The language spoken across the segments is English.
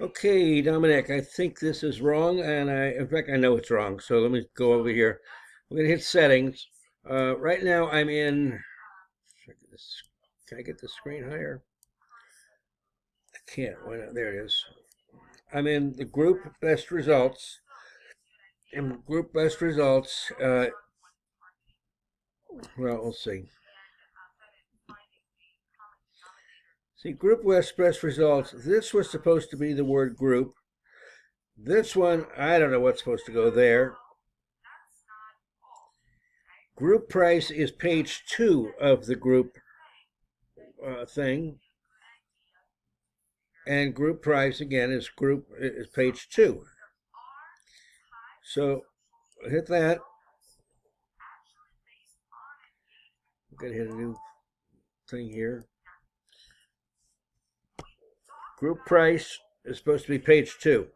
Okay, Dominic, I think this is wrong, and in fact, I know it's wrong. So let me go over here. We're gonna hit settings. Right now, I'm in. Can I get the screen higher? I can't. Why not? There it is. I'm in the group best results. In group best results, well, let's see. See, group best results. This was supposed to be the word group. This one, I don't know what's supposed to go there. Group price is page 2 of the group thing, and group price again is page 2. So hit that. I'm gonna hit a new thing here. Group price is supposed to be page 2.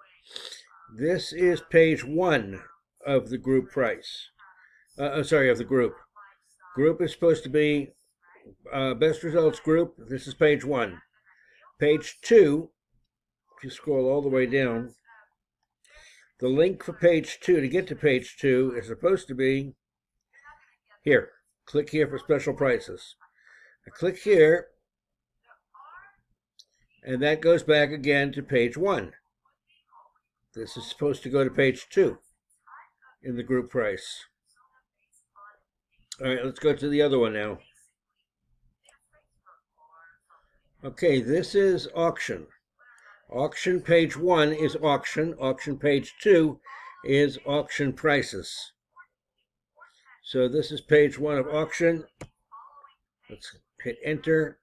This is page 1 of the group price. Sorry, of the group. Group is supposed to be best results group. This is page 1. Page 2, if you scroll all the way down, the link for page 2 to get to page 2 is supposed to be here. Click here for special prices. I click here, and that goes back again to page 1. This is supposed to go to page 2 in the group price. All right, let's go to the other one now. Okay, this is auction. Auction page 1 is auction. Auction page 2 is auction prices. So this is page 1 of auction. Let's hit enter.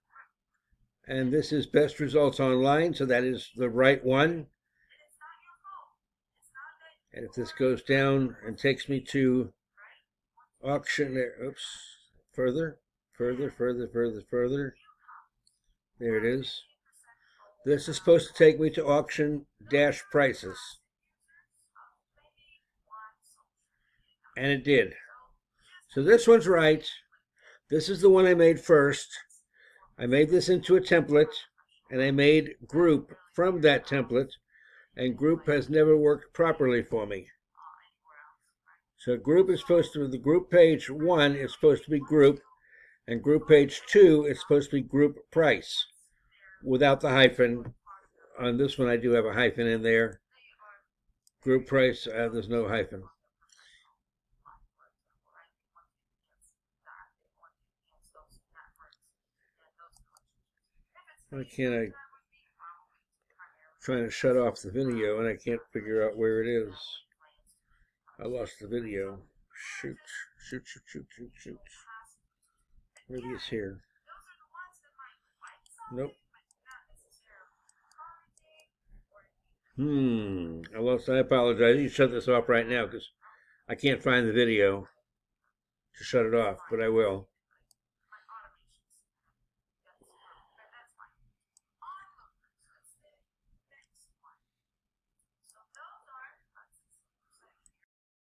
And this is best results online, so that is the right one. And if this goes down and takes me to auction, there, oops, further. There it is. This is supposed to take me to auction dash prices. And it did. So this one's right. This is the one I made first. I made this into a template, and I made group from that template, and group has never worked properly for me. So group is supposed to, the group page 1 is supposed to be group, and group page 2 is supposed to be group price without the hyphen. On this one, I do have a hyphen in there. Group price, there's no hyphen. Why can't I? Trying to shut off the video and I can't figure out where it is. I lost the video. Shoot. Maybe it's here. Nope. I apologize. You shut this off right now because I can't find the video to shut it off, but I will.